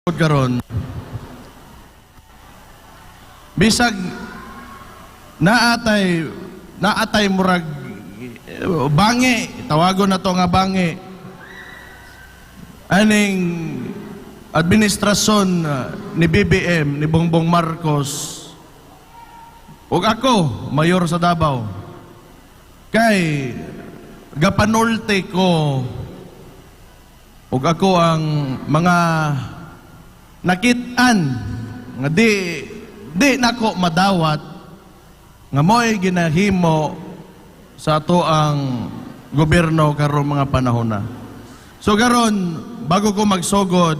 Karon bisag naatay murag bangi, tawagon na to nga bangi aning administrasyon ni BBM ni Bongbong Marcos ug ako mayor sa Davao kay gapanulte ko ug ako ang mga nakit-an nga di nako madawat nga mo'y ginahimo sa ato ang gobyerno karong mga panahon na. So karon bago ko magsugod,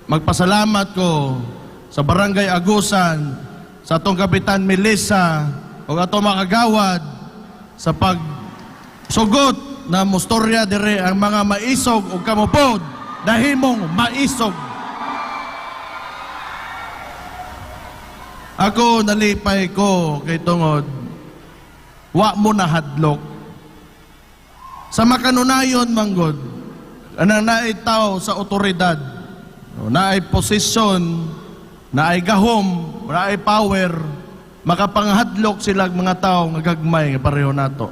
magpasalamat ko sa Barangay Agusan, sa atong Kapitan Melissa ug atong mga kagawad sa pagsugot na mustorya dire ang mga maisog ug kamupod dahimong maisog. Ako nalipay ko kay tungod wa mo na hadlok sa makanunayon manggod anang naay tao sa otoridad, naay posisyon, naay gahom, naay power, makapanghadlok sila mga tao nga gagmay nga pareho nato.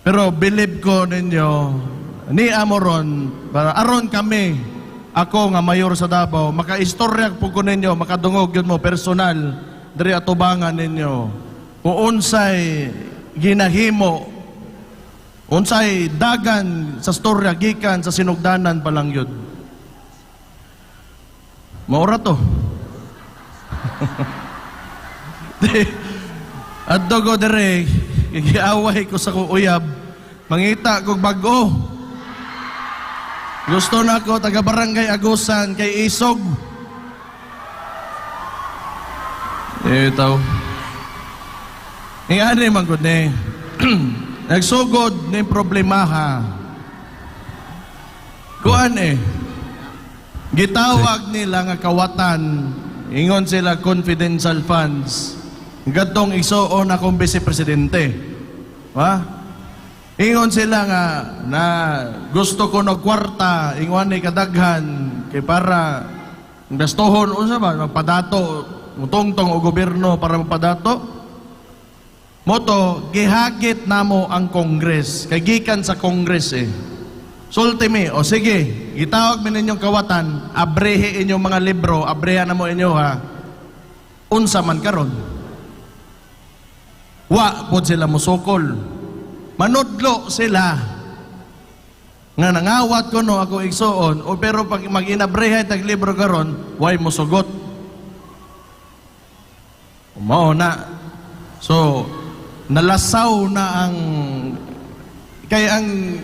Pero believe ko ninyo ni amoron para aron kami ako nga mayor sa Davao, makaistorya po ko ninyo, makadungog yun mo personal, dari atubangan ninyo, kung unsay ginahimo, unsay dagan sa storya, gikan sa sinugdanan pa lang yun. Maura to. At dogo dari, giaway ko sa kuuyab, mangita kong bago. Gusto na ko taga Barangay Agusan kay Isog. Ito. Ingani man gud ni. Nagsugod ni problemaha. Kuan gitawag nila nga kawatan, ingon sila confidential funds. Gadtong isuon akong vice presidente. Ha? Ingon sila nga na gusto ko ng kwarta, ingon ni kadaghan kay para gastohon unsa ba magpadato mutongtong o gobyerno para magpadato. Moto gihagit namo ang Congress kay gikan sa Congress Sulti mi, o sige, gitawag mi ninyong kawatan, abrehe inyong mga libro, abrehan na mo inyo ha. Unsa man karon. Wa pod sila musukol. Manudlo sila nga nangawat ko no ako igsuon o pero pag mag-inabrehay tag libro karon way mosugot. Mao na. So nalasaw na ang kay ang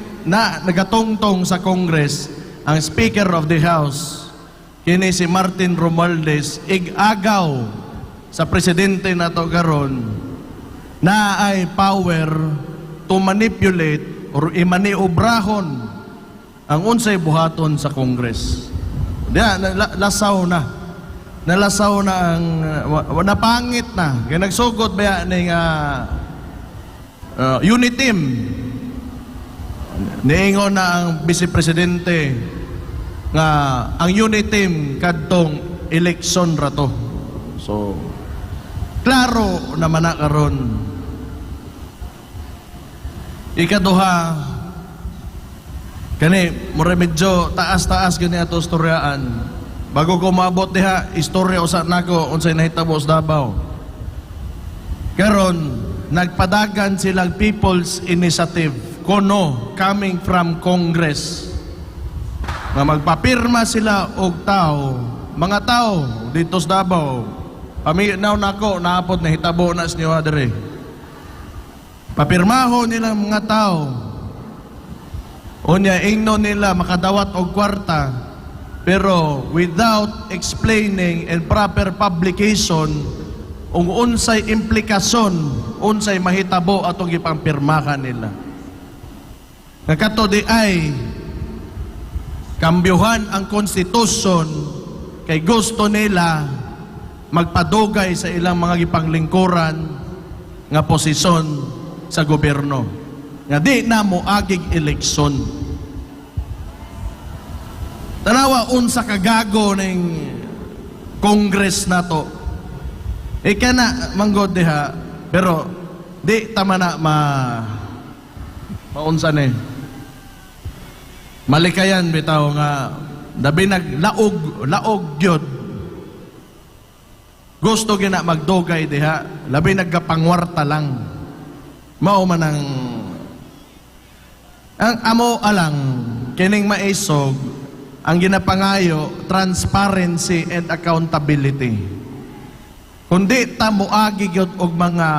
nagatungtong sa Congress ang Speaker of the House kini si Martin Romualdez igagaw sa presidente nato karon na ay power to manipulate or imaniubrahon ang unsay buhaton sa Congress. Lasaw na. Nalasaw na ang napangit na. Kaya nagsugod ba ng unit team. Niingon na ang Vice Presidente nga ang unit team kadtong eleksyon rato. So, klaro naman na karon. Ikaduha, kani, mura medyo taas-taas gani ato istoryaan. Bago ko maabot diha, istorya usa nako unsay nahitabo sa Davao. Karon, nagpadagan silang People's Initiative, kono, coming from Congress. Nga magpapirma sila og tao, mga tao dito sa Davao. Paminaw nako, naapot na hitabo na sa inyo dere. Papirmaho nila mga tao. Unya ingno nila makadawat og kwarta pero without explaining and proper publication ung unsay implikasyon, unsay mahitabo atong gipampirmahan nila. Nakato di ay kambyuhan ang konstitusyon kay gusto nila magpadugay sa ilang mga gipanglingkuran nga posisyon sa gobyerno. Nga di na mo agig eleksyon. Tanawa unsa kagago ning Congress nato. Ika na manggod diha, pero di tama na maunsa ni. Malikayan bitaw nga dabi laog gyud. Gusto gina magdugay diha, labi nagkapangwarta lang. Mao man ang amo alang kining maisog ang ginapangayo transparency and accountability. Kundi ta moagi gyud og mga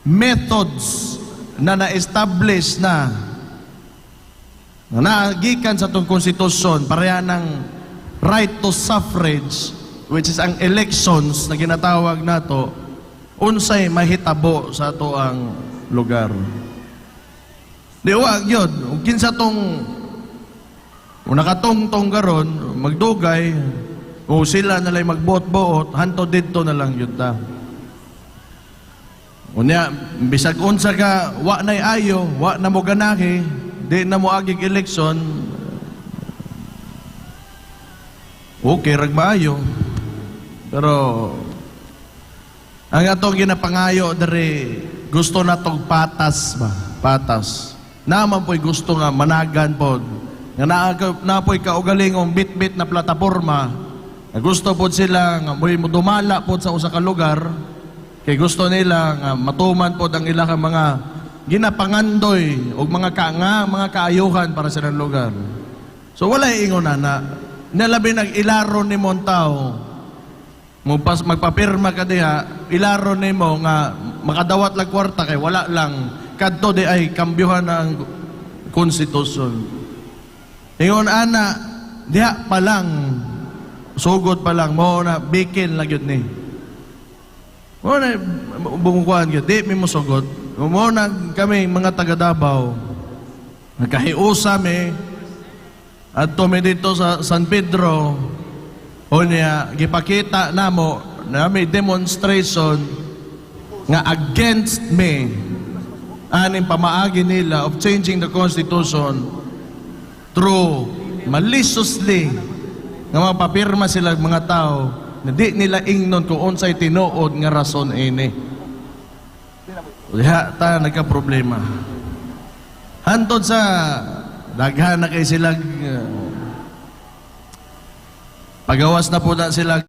methods na na-establish na nagikan sa itong konstitusyon pareha ng right to suffrage, which is ang elections na ginatawag nato, unsay mahitabo sa ato ang lugar. Di wag yun, kung kinsa tong nakatungtong karon magdugay, o sila nalay magbuot-buot, hanto dito na lang yun ta. Unya, bisag unsa ka, wa na'y ayo, wa na mo ganahi, di na mo agig eleksyon, okay, ragmaayo. Pero, ang atong ginapangayo dari gusto na tong patas ba? Patas. Naman po'y gusto nga managan po. Nga na po'y kaugalingong bit-bit na plataporma. Na gusto po sila nga mo'y dumala po sa usa ka lugar. Kay gusto nila nga matuman po ang ilang mga ginapangandoy o mga kaayuhan para sa lugar. So wala ingon na nalabi nag-ilaro ni Montao. Magpapirma ka diha, ilaro nimo nga makadawat lang kwarta kay wala lang kadto di ay kambyuhan ng konstitusyon. Ingon ana diha pa lang sugod pa lang mo na bikin lang yun ni. Mo na bungkuan gyud di mo sugod. Mo na kami mga taga Davao nagkahiusa mi adto mi dito sa San Pedro. Unya, gipakita namo na may demonstration nga against me aning pamaagi nila of changing the Constitution through maliciously nga mapapirma sila mga tao na di nila ingnon kung unsay tinuod nga rason ini. Diha ta nagka-problema. Hantod sa daghan na kay sila pagawas na po na sila